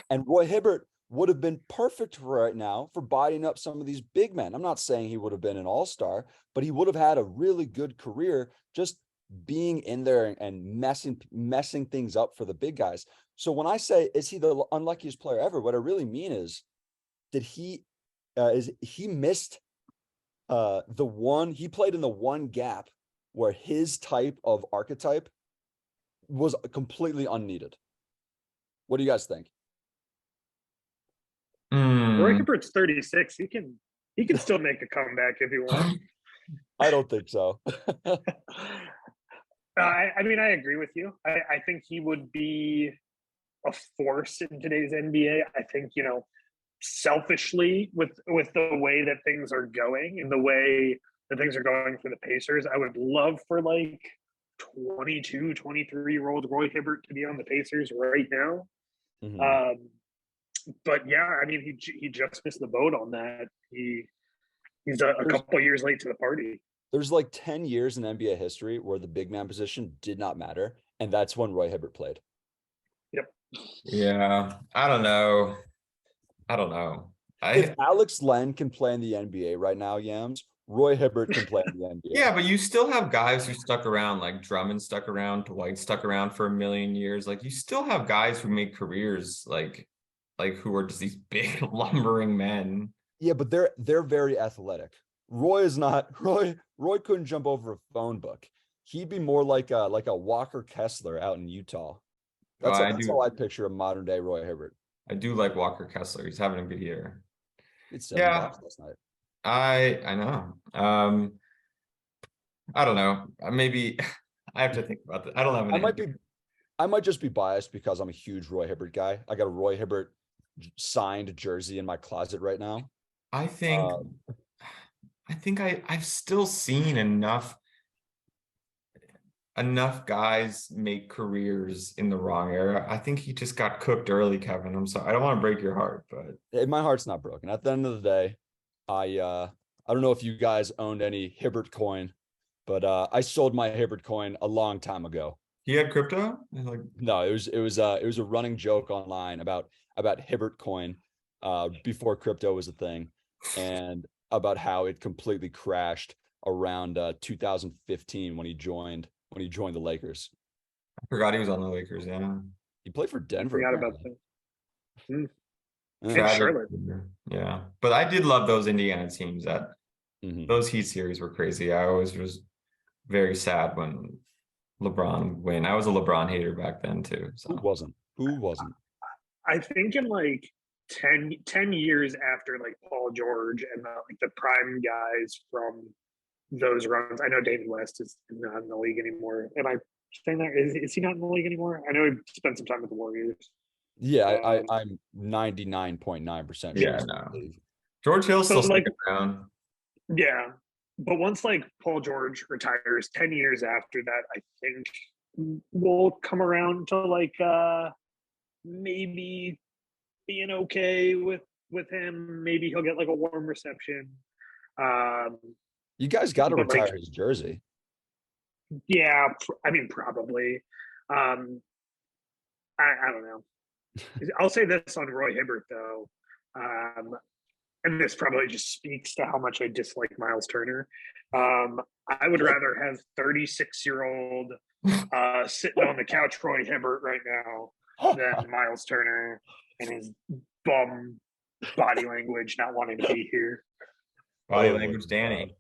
And Roy Hibbert would have been perfect right now for bodying up some of these big men. I'm not saying he would have been an all-star, but he would have had a really good career just being in there and messing things up for the big guys. So when I say, is he the unluckiest player ever? What I really mean is, he missed he played in the one gap where his type of archetype was completely unneeded. What do you guys think? Roy Hibbert's 36. He can still make a comeback if he wants. I don't think so. I mean, I agree with you. I think he would be a force in today's NBA. I think, selfishly with the way that things are going and the way that things are going for the Pacers, I would love for like 22, 23-year-old Roy Hibbert to be on the Pacers right now. Mm-hmm. But yeah, I mean, he just missed the boat on that. He's a couple years late to the party. There's like 10 years in NBA history where the big man position did not matter, and that's when Roy Hibbert played. Yep. Yeah, I don't know. If Alex Len can play in the NBA right now, Yams, Roy Hibbert can play in the NBA. Yeah, but you still have guys who stuck around, like Drummond stuck around, Dwight stuck around for a million years. Like you still have guys who make careers like who are just these big lumbering men. Yeah, but they're very athletic. Roy is not. Roy couldn't jump over a phone book. He'd be more like a Walker Kessler out in Utah. That's how I picture a modern day Roy Hibbert. I do like Walker Kessler. He's having a good year. It's $7 last night. I know. I don't know. Maybe I have to think about that. I don't have an I might just be biased because I'm a huge Roy Hibbert guy. I got a Roy Hibbert signed jersey in my closet right now. I think I've still seen enough guys make careers in the wrong era. I think he just got cooked early, Kevin. I'm sorry. I don't want to break your heart, but my heart's not broken. At the end of the day, I don't know if you guys owned any Hibbert coin, but I sold my Hibbert coin a long time ago. He had crypto? No, it was a running joke online about Hibbert coin before crypto was a thing, and about how it completely crashed around 2015 when he joined the Lakers. I forgot he was on the Lakers. Yeah. He played for Denver. Forgot about apparently. that. Yeah. And Tragic. Charlotte. Yeah. But I did love those Indiana teams. Mhm. Those Heat series were crazy. I always was very sad when LeBron would win. I was a LeBron hater back then too. Who So wasn't? Who wasn't? I think in like 10 years after like Paul George and the prime guys from those runs. I know David West is not in the league anymore. Am I saying that? Is he not in the league anymore? I know he spent some time with the Warriors. Yeah, I'm 99.9% sure. yeah, no. George Hill's still So, like- sticking around. Yeah. But once like Paul George retires, 10 years after that, I think we'll come around to like maybe being okay with him. Maybe he'll get like a warm reception. You guys got to But, retire like- his jersey. Yeah, I mean probably. I don't know. I'll say this on Roy Hibbert though, and this probably just speaks to how much I dislike Miles Turner. I would rather have 36-year-old sitting on the couch Roy Hibbert right now than Miles Turner and his bum body language not wanting to be here. Body Oh, language, Danny.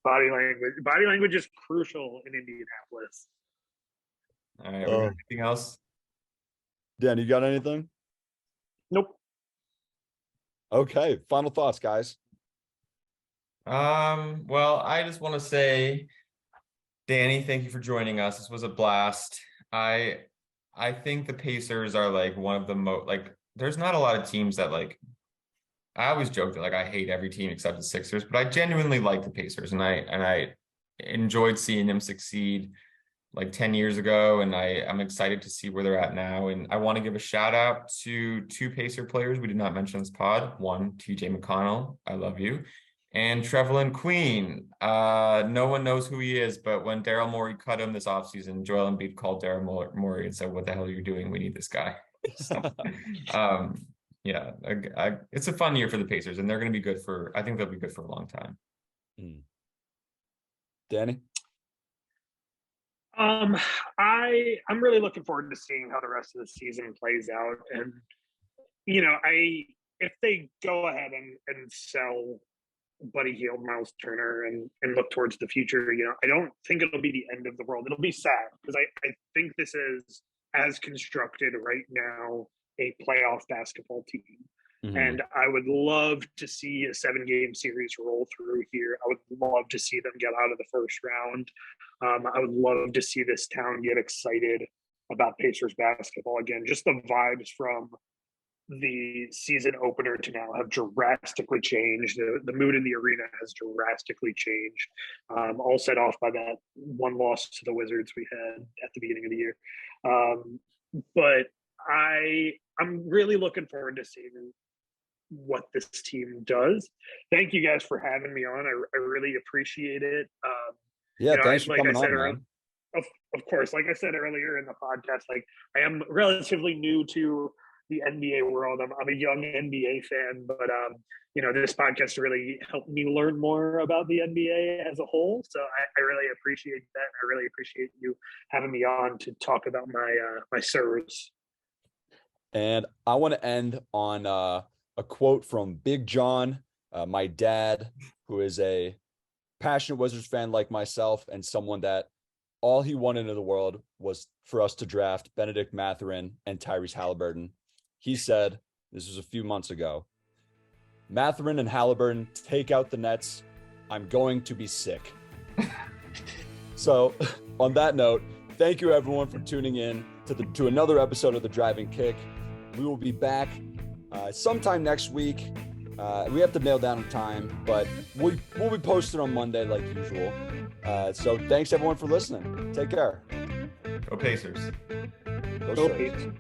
Body language is crucial in Indianapolis. All right. We got anything else? Dan, you got anything? Nope. Okay, final thoughts, guys. Well, I just want to say, Danny, thank you for joining us. This was a blast. I think the Pacers are like one of the most like there's not a lot of teams that like I always joke that like I hate every team except the Sixers, but I genuinely like the Pacers and I enjoyed seeing them succeed like 10 years ago, and I'm excited to see where they're at now. And I want to give a shout out to two Pacer players we did not mention in this pod. One, TJ McConnell, I love you. And Trevelyan Queen. No one knows who he is, but when Daryl Morey cut him this offseason, Joel Embiid called Daryl Morey and said, "What the hell are you doing? We need this guy." So, yeah, it's a fun year for the Pacers, and they're going to be good for. I think they'll be good for a long time. Danny? I'm really looking forward to seeing how the rest of the season plays out. And, you know, if they go ahead and sell Buddy Hield, Miles Turner, and look towards the future, you know, I don't think it'll be the end of the world. It'll be sad because I think this is, as constructed right now, a playoff basketball team. Mhm. And I would love to see a 7-game series roll through here. I would love to see them get out of the first round. I would love to see this town get excited about Pacers basketball again. Just the vibes from the season opener to now have drastically changed. The mood in the arena has drastically changed. All set off by that one loss to the Wizards we had at the beginning of the year. But I'm really looking forward to seeing what this team does. Thank you guys for having me on. I really appreciate it. Yeah, you know, thanks for like I coming said on, earlier, man. of course, like I said earlier in the podcast, like I am relatively new to the NBA world. I'm a young NBA fan, but you know, this podcast really helped me learn more about the NBA as a whole. So I really appreciate that. I really appreciate you having me on to talk about my service. And I want to end on a quote from Big John, my dad, who is a passionate Wizards fan like myself, and someone that all he wanted in the world was for us to draft Benedict Mathurin and Tyrese Haliburton. He said, this was a few months ago, "Mathurin and Haliburton take out the Nets. I'm going to be sick." So on that note, thank you everyone for tuning in to another episode of The Driving Kick. We will be back sometime next week. We have to nail down a time, but we'll be posted on Monday like usual. So thanks everyone for listening. Take care. Go Pacers. Go Go Stars. Pacers.